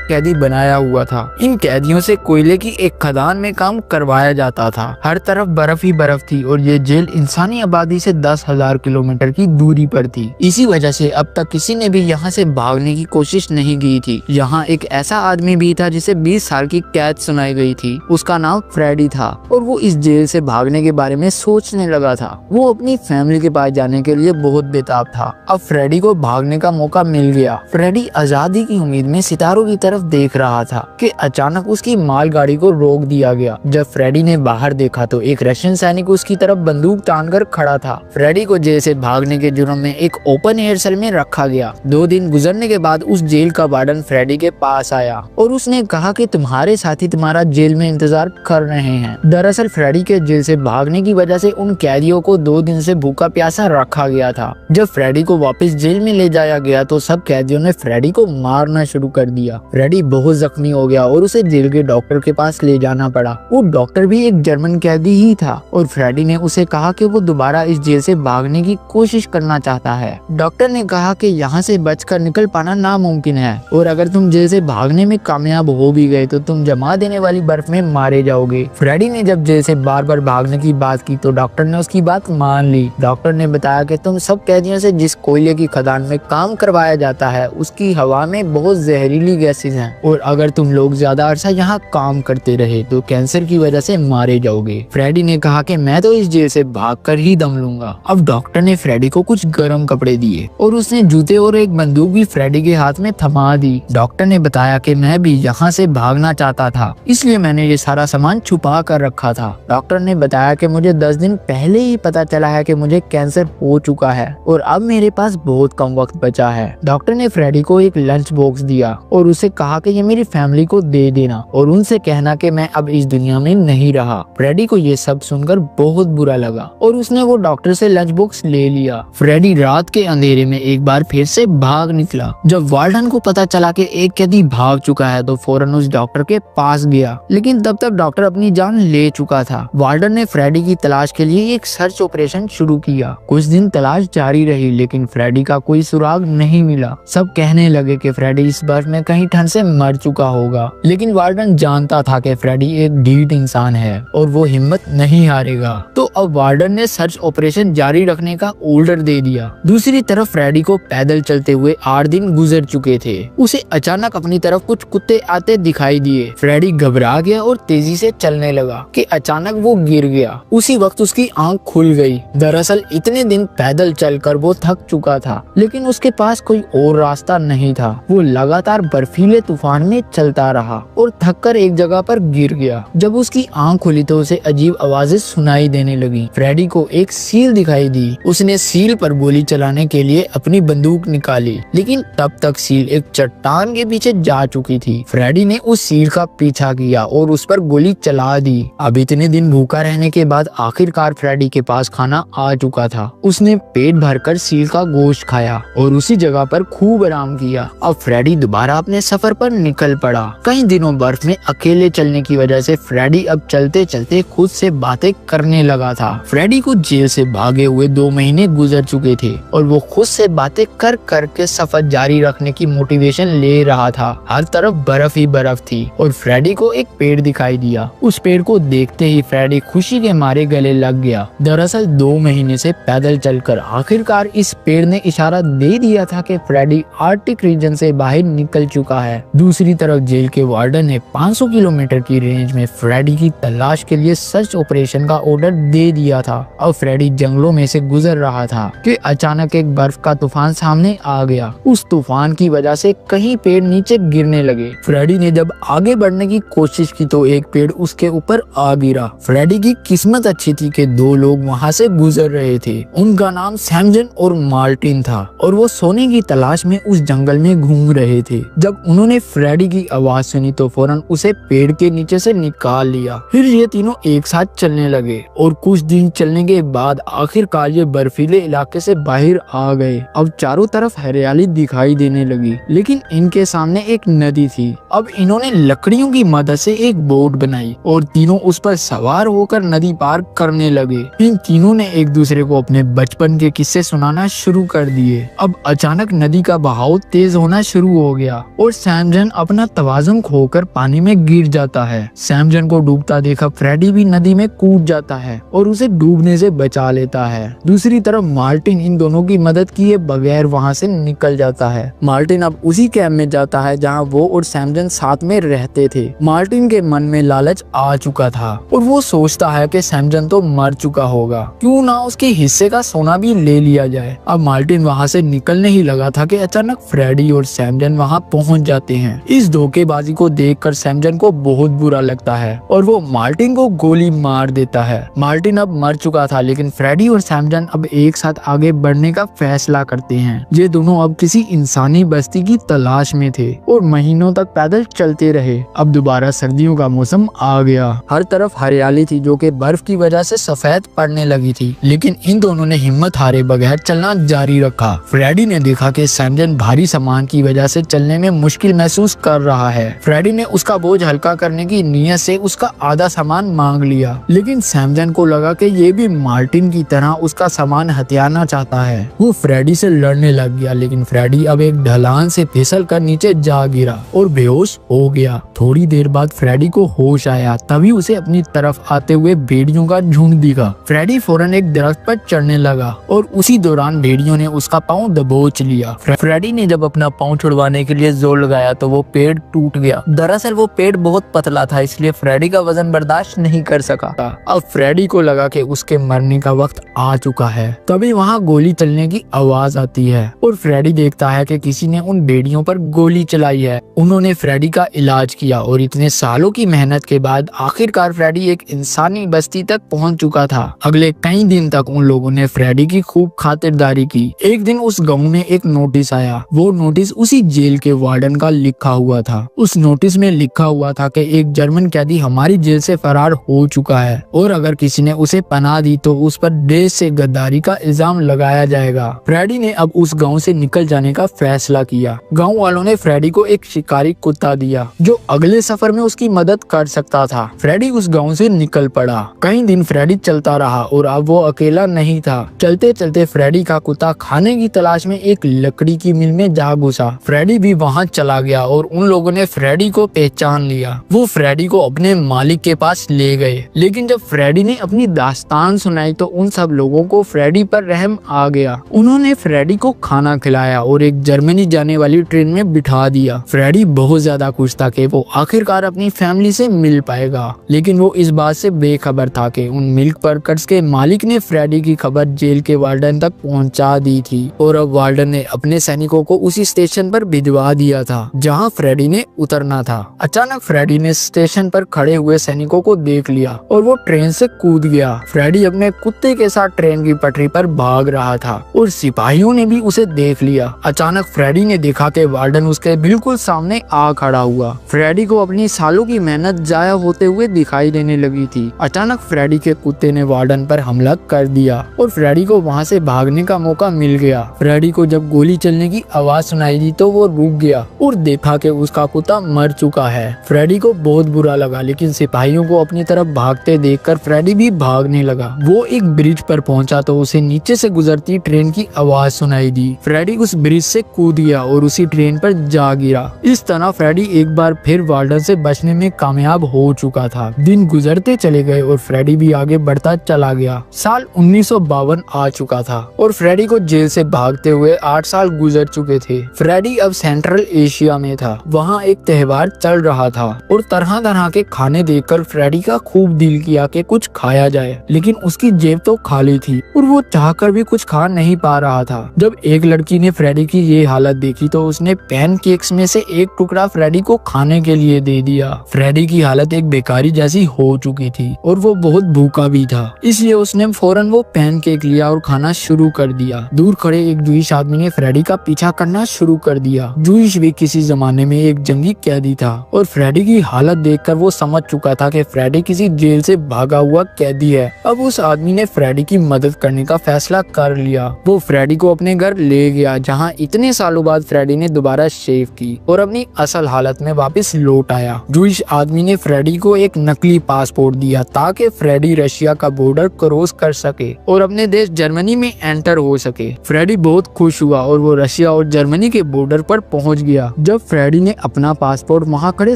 कैदी बनाया हुआ था। इन कैदियों से कोयले की एक खदान में काम करवाया जाता था। हर तरफ बर्फ ही बर्फ थी और ये जेल इंसानी आबादी से 10,000 किलोमीटर की दूरी पर थी। इसी वजह से अब तक किसी ने भी यहाँ से भागने की कोशिश नहीं की थी। यहाँ एक ऐसा आदमी भी था जिसे 20 साल की कैद सुनाई गई थी। उसका नाम फ्रेडी था और वो इस जेल से भागने के बारे में सोचने लगा था। वो अपनी फैमिली के पास जाने के लिए बहुत बेताब था। अब फ्रेडी को भागने का मौका मिल गया। फ्रेडी आजादी की उम्मीद में सितारों की तरफ देख रहा था कि अचानक उसकी मालगाड़ी को रोक दिया गया। जब फ्रेडी ने बाहर देखा तो एक रशियन सैनिक उसकी तरफ बंदूक तानकर खड़ा था। फ्रेडी को जेल से भागने के जुर्म में एक ओपन एयर सेल में रखा गया। 2 दिन गुजरने के बाद उस जेल का वार्डन फ्रेडी के पास आया और उसने कहा कि तुम्हारे साथी तुम्हारा जेल में इंतजार कर रहे हैं। दरअसल फ्रेडी के जेल से भागने की वजह से उन कैदियों को 2 दिन से भूखा प्यासा रखा गया था। जब फ्रेडी को वापस जेल में ले जाया गया तो सब कैदियों ने फ्रेडी को मारना शुरू कर दिया। फ्रेडी बहुत जख्मी हो गया और उसे जेल के डॉक्टर के पास ले जाना पड़ा। वो डॉक्टर भी एक जर्मन कैदी ही था और फ्रेडी ने उसे कहा कि वो दोबारा इस जेल से भागने की कोशिश करना चाहता है। डॉक्टर ने कहा कि यहाँ से बचकर निकल पाना नामुमकिन है और अगर तुम जेल से भागने में कामयाब हो भी गए तो तुम जमा देने वाली बर्फ में मारे जाओगे। फ्रेडी ने जब जेल से बार बार भागने की बात की तो डॉक्टर ने उसकी बात मान ली। डॉक्टर ने बताया कि तुम सब कैदियों से जिस कोयले की खदान में काम करवाया जाता है उसकी हवा में बहुत जहरीली गैसेज हैं और अगर तुम लोग ज्यादा अरसा यहाँ काम करते रहे तो कैंसर की वजह से मारे जाओगे। फ्रेडी ने कहा कि मैं तो इस जेल से भागकर ही दम लूंगा। अब डॉक्टर ने फ्रेडी को कुछ गर्म कपड़े दिए और उसने जूते और एक बंदूक भी फ्रेडी के हाथ में थमा दी। डॉक्टर ने बताया कि मैं भी यहाँ से भागना चाहता था इसलिए मैंने ये सारा सामान छुपा कर रखा था। डॉक्टर ने बताया कि मुझे 10 दिन पहले ही पता चला है कि मुझे कैंसर हो चुका है और अब मेरे पास बहुत कम वक्त बचा है। डॉक्टर ने फ्रेडी को एक लंच बॉक्स दिया और उसे कहा कि ये मेरी फैमिली को दे देना और उनसे कहना कि मैं अब इस दुनिया में नहीं रहा। फ्रेडी को ये सब सुनकर बहुत बुरा लगा और उसने वो डॉक्टर से लंच बॉक्स ले लिया। फ्रेडी रात के अंधेरे में एक बार फिर से भाग निकला। जब वार्डन को पता चला कि एक कैदी भाग चुका है तो फौरन उस डॉक्टर के पास गया, लेकिन तब तक डॉक्टर अपनी जान ले चुका था। वार्डन ने फ्रेडी की तलाश के लिए एक सर्च ऑपरेशन शुरू किया। कुछ दिन तलाश जारी रही लेकिन फ्रेडी का कोई सुराग नहीं मिला। सब कहने लगे कि फ्रेडी इस बर्फ में कहीं ठंड से मर चुका होगा, लेकिन वार्डन जानता था कि फ्रेडी एक ढीठ इंसान है और वो हिम्मत नहीं हारेगा। तो अब वार्डन ने सर्च ऑपरेशन जारी रखने का ऑर्डर दे दिया। दूसरी तरफ फ्रेडी को पैदल चलते हुए 8 दिन गुजर चुके थे। उसे अचानक अपनी तरफ कुछ कुत्ते आते दिखाई दिए। फ्रेडी घबरा गया और तेजी से चलने लगा कि अचानक वो गिर गया। उसी वक्त उसकी आंख खुल गई। दरअसल इतने दिन पैदल चलकर वो थक चुका था, लेकिन उसके पास कोई और रास्ता नहीं था। वो लगातार बर्फीले तूफान में चलता रहा और थककर एक जगह पर गिर गया। जब उसकी आंख खुली तो उसे अजीब आवाजें सुनाई देने लगी। फ्रेडी को एक सील दिखाई दी। उसने सील पर गोली चलाने के लिए अपनी बंदूक निकाली, लेकिन तब तक सील एक चट्टान के पीछे जा चुकी थी। फ्रेडी ने उस सील का पीछा किया और उस पर गोली चला दी। अब इतने दिन भूखा रहने के बाद आखिरकार फ्रेडी के पास खाना आ चुका था। उसने पेट भरकर सील का गोश्त खाया और उसी जगह पर खूब आराम किया। अब फ्रेडी दोबारा अपने सफर पर निकल पड़ा। कई दिनों बर्फ में अकेले चलने की वजह से फ्रेडी अब चलते चलते खुद से बातें करने लगा था। फ्रेडी को जेल से भागे हुए 2 महीने गुजर चुके थे और वो खुद से बातें कर कर के सफर जारी रखने की मोटिवेशन ले रहा था। हर तरफ बर्फ ही बर्फ थी और फ्रेडी को एक पेड़ दिखाई दिया। उस पेड़ को देखते ही फ्रेडी खुशी के मारे गले लग गया। दरअसल 2 महीने से पैदल चलकर आखिरकार इस पेड़ ने इशारा दे दिया था कि फ्रेडी आर्कटिक रीजन से बाहर निकल चुका है। दूसरी तरफ जेल के वार्डन ने 500 किलोमीटर की रेंज में फ्रेडी की तलाश के लिए सर्च ऑपरेशन का ऑर्डर दे दिया था। अब फ्रेडी जंगलों में से गुजर रहा था कि अचानक एक बर्फ का तूफान सामने आ गया। उस तूफान की वजह से कई पेड़ नीचे गिरने लगे। फ्रेडी ने जब आगे बढ़ने की कोशिश की तो एक पेड़ उसके ऊपर आ गिरा। फ्रेडी की किस्मत अच्छी थी कि 2 लोग वहाँ से गुजर रहे थे। उनका नाम सैमजन और मार्टिन था और वो सोने की तलाश में उस जंगल में घूम रहे थे। जब उन्होंने फ्रेडी की आवाज सुनी तो फौरन उसे पेड़ के नीचे से निकाल लिया। फिर ये तीनों एक साथ चलने लगे और कुछ दिन चलने के बाद आखिरकार ये बर्फीले इलाके से बाहर आ गए। अब चारों तरफ हरियाली दिखाई देने लगी, लेकिन इनके सामने एक नदी थी। अब इन्होंने लकड़ियों की मदद से एक बोट बनाई और तीनों उस पर सवार होकर नदी पार करने लगे। इन तीनों ने एक दूसरे को अपने बचपन के किस्से सुनाना शुरू कर दिए। अब अचानक नदी का बहाव तेज होना शुरू हो गया और सैमजन अपना तवाज़ुन खोकर पानी में गिर जाता है। सैमजन को डूबता देखा फ्रेडी भी नदी में कूद जाता है और उसे डूबने से बचा लेता है। दूसरी तरफ मार्टिन इन दोनों की मदद किए बगैर वहाँ से निकल जाता है। मार्टिन अब उसी कैंप में जाता है जहाँ वो और सैमजन साथ में रहते थे। मार्टिन के मन में लालच आ चुका था और वो सोचता है कि सैमजन तो मर चुका होगा, क्यों ना उसके हिस्से का सोना भी ले लिया जाए। अब मार्टिन वहाँ से निकलने ही लगा था कि अचानक फ्रेडी और सैमजन वहाँ पहुँच जाते हैं। इस धोखेबाजी को देखकर सैमजन को बहुत बुरा लगता है और वो मार्टिन को गोली मार देता है। मार्टिन अब मर चुका था, लेकिन फ्रेडी और सैमजन अब एक साथ आगे बढ़ने का फैसला करते हैं। ये दोनों अब किसी इंसानी बस्ती की तलाश में थे और महीनों तक पैदल चलते रहे। अब दोबारा सर्दियों का मौसम आ गया। हर तरफ हरियाली थी जो कि बर्फ की वजह से सफेद पड़ने लगी थी, लेकिन इन दोनों ने हिम्मत हारे बगैर चलना जारी रखा। फ्रेडी ने देखा कि सैमजन भारी सामान की वजह से चलने में मुश्किल महसूस कर रहा है। फ्रेडी ने उसका बोझ हल्का करने की नीयत से उसका आधा सामान मांग लिया, लेकिन सैमजन को लगा कि ये भी मार्टिन की तरह उसका सामान हथियाना चाहता है। वो फ्रेडी से लड़ने लग गया, लेकिन फ्रेडी अब एक ढलान से फिसल कर नीचे जा गिरा और बेहोश हो गया। थोड़ी देर बाद फ्रेडी को होश आया, तभी उसे अपनी तरफ आते हुए भेड़ियों का झुंड दिखा। फ्रेडी फौरन एक दरख्त पर चढ़ने लगा और उसी दौरान भेड़ियों ने उसका पाँव दबोच लिया। फ्रेडी ने जब अपना पाँव छुड़वाने के लिए जोर लगाया तो वो पेड़ टूट गया। दरअसल वो पेड़ बहुत पतला था, इसलिए फ्रेडी का वजन बर्दाश्त नहीं कर सका। अब फ्रेडी को लगा कि उसके मरने का वक्त आ चुका है। तभी वहाँ गोली चलने की आवाज आती है और फ्रेडी देखता है कि किसी ने उन भेड़ियों पर गोली चलाई है। उन्होंने फ्रेडी का इलाज किया और इतने सालों की मेहनत के बाद आखिरकार फ्रेडी एक इंसानी बस्ती तक पहुंच चुका था। अगले कई दिन तक उन लोगों ने फ्रेडी की खूब खातिरदारी की। एक दिन उस गांव में एक नोटिस आया। वो नोटिस उसी जेल के वार्डन का लिखा हुआ था। उस नोटिस में लिखा हुआ था कि एक जर्मन कैदी हमारी जेल से फरार हो चुका है और अगर किसी ने उसे पनाह दी तो उस पर देश से गद्दारी का इल्जाम लगाया जाएगा। फ्रेडी ने अब उस गांव से निकल जाने का फैसला किया। गांव वालों ने फ्रेडी को एक शिकारी कुत्ता दिया जो अगले सफर में उसकी मदद कर सकता था। फ्रेडी उस गांव से निकल पड़ा। कई दिन फ्रेडी चलता रहा और अब वो अकेला नहीं था। चलते चलते फ्रेडी का कुत्ता खाने की तलाश में एक लकड़ी की मिल में जा घुसा। फ्रेडी भी वहाँ चला गया और उन लोगों ने फ्रेडी को पहचान लिया। वो फ्रेडी को अपने मालिक के पास ले गए, लेकिन जब फ्रेडी ने अपनी दास्तान सुनाई तो उन सब लोगों को फ्रेडी पर रहम आ गया। उन्होंने फ्रेडी को खाना खिलाया और एक जर्मनी जाने वाली ट्रेन में बिठा दिया। फ्रेडी बहुत ज्यादा खुश था कि वो आखिरकार अपनी फैमिली से मिल पाएगा, लेकिन वो इस बात से बेखबर था कि उन मिल्क वर्कर्स के मालिक ने फ्रेडी की खबर जेल के वार्डन तक पहुंचा दी थी और अब वार्डन ने अपने सैनिकों को उसी स्टेशन पर भिजवा दिया था जहां फ्रेडी ने उतरना था। अचानक फ्रेडी ने स्टेशन पर खड़े हुए सैनिकों को देख लिया और वो ट्रेन से कूद गया। फ्रेडी अपने कुत्ते के साथ ट्रेन की पटरी पर भाग रहा था और सिपाहियों ने भी उसे देख लिया। अचानक फ्रेडी ने देखा कि वार्डन उसके बिल्कुल सामने आ खड़ा हुआ। फ्रेडी को अपनी सालों की मेहनत जाया होते हुए दिखाई देने लगी थी। अचानक फ्रेडी के कुत्ते ने वार्डन पर हमला कर दिया और फ्रेडी को वहाँ से भागने का मौका मिल गया। फ्रेडी को जब गोली चलने की आवाज सुनाई दी तो वो रुक गया और देखा कि उसका कुत्ता मर चुका है। फ्रेडी को बहुत बुरा लगा, लेकिन सिपाहियों को अपनी तरफ भागते देखकर फ्रेडी भी भागने लगा। वो एक ब्रिज पर पहुंचा तो उसे नीचे से गुजरती ट्रेन की आवाज सुनाई दी। फ्रेडी उस ब्रिज से कूद गया और उसी ट्रेन पर जा गिरा। इस तरह फ्रेडी एक बार फिर वार्डन से बचने में कामयाब हो चुका था। दिन गुजरते चले गए और फ्रेडी भी आगे बढ़ता चला गया। साल 1952 आ चुका था और फ्रेडी को जेल से भागते हुए 8 साल गुजर चुके थे। फ्रेडी अब सेंट्रल एशिया में था। वहाँ एक त्योहार चल रहा था और तरह तरह के खाने देखकर फ्रेडी का खूब दिल किया कि कुछ खाया जाए, लेकिन उसकी जेब तो खाली थी और वो चाहकर भी कुछ खा नहीं पा रहा था। जब एक लड़की ने फ्रेडी की ये हालत देखी तो उसने पैनकेक्स में से एक टुकड़ा फ्रेडी को खाने के लिए दे दिया। फ्रेडी की हालत एक बेकारी जैसी हो चुकी थी और वो बहुत भूखा भी था, इसलिए उसने फौरन वो पैनकेक लिया और खाना शुरू कर दिया। दूर खड़े एक जूइश आदमी ने फ्रेडी का पीछा करना शुरू कर दिया। जूइश भी किसी जमाने में एक जंगी कैदी था और फ्रेडी की हालत देखकर वो समझ चुका था कि फ्रेडी किसी जेल से भागा हुआ कैदी है। अब उस आदमी ने फ्रेडी की मदद करने का फैसला कर लिया। वो फ्रेडी को अपने घर ले गया, जहाँ इतने सालों बाद फ्रेडी ने दोबारा शेव की और अपनी असल हालत में वापस लौट आया। जूइश आदमी ने फ्रेडी को एक नकली पासपोर्ट दिया ताकि फ्रेडी रशिया का बॉर्डर क्रॉस कर सके और अपने देश जर्मनी में एंटर हो सके। फ्रेडी बहुत खुश हुआ और वो रशिया और जर्मनी के बॉर्डर पर पहुंच गया। जब फ्रेडी ने अपना पासपोर्ट वहाँ खड़े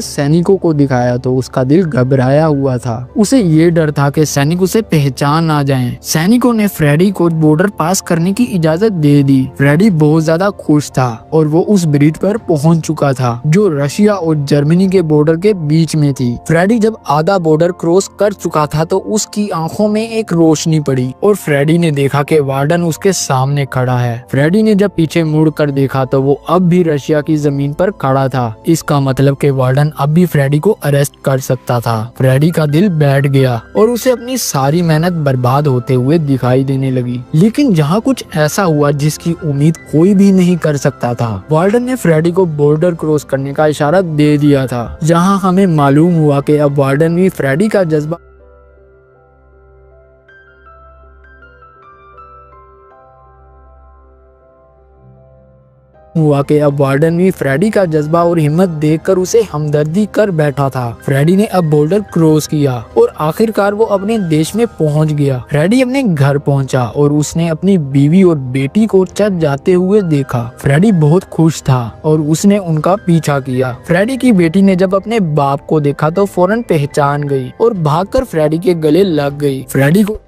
सैनिकों को दिखाया तो उसका दिल घबराया हुआ था। उसे ये डर था कि सैनिक उसे पहचान ना जाएं। सैनिकों ने फ्रेडी को बॉर्डर पास करने की इजाजत दे दी। फ्रेडी बहुत ज्यादा खुश था और वो उस ब्रिज पर पहुंच चुका था जो रशिया और जर्मनी के बॉर्डर के बीच में थी। फ्रेडी जब आधा बॉर्डर क्रॉस कर चुका था तो उसकी आंखों में एक रोशनी पड़ी और फ्रेडी ने देखा कि वार्डन उसके सामने खड़ा है। फ्रेडी ने जब पीछे मुड़कर देखा तो वो अब भी रशिया की जमीन पर खड़ा था। इसका मतलब कि वार्डन अब भी फ्रेडी को अरेस्ट कर सकता था। फ्रेडी का दिल बैठ गया और उसे अपनी सारी मेहनत बर्बाद होते हुए दिखाई देने लगी। लेकिन जहाँ कुछ ऐसा हुआ जिसकी उम्मीद कोई भी नहीं कर सकता था। वार्डन ने फ्रेडी को बॉर्डर क्रॉस करने का इशारा दे दिया था, जहाँ हमें मालूम हुआ कि अब वार्डन भी फ्रेडी का जज्बा अब वार्डन भी फ्रेडी का जज्बा और हिम्मत देखकर उसे हमदर्दी कर बैठा था। फ्रेडी ने अब बॉर्डर क्रॉस किया और आखिरकार वो अपने देश में पहुंच गया। फ्रेडी अपने घर पहुंचा और उसने अपनी बीवी और बेटी को चर्च जाते हुए देखा। फ्रेडी बहुत खुश था और उसने उनका पीछा किया। फ्रेडी की बेटी ने जब अपने बाप को देखा तो फौरन पहचान गई और भागकर फ्रेडी के गले लग गई। फ्रेडी को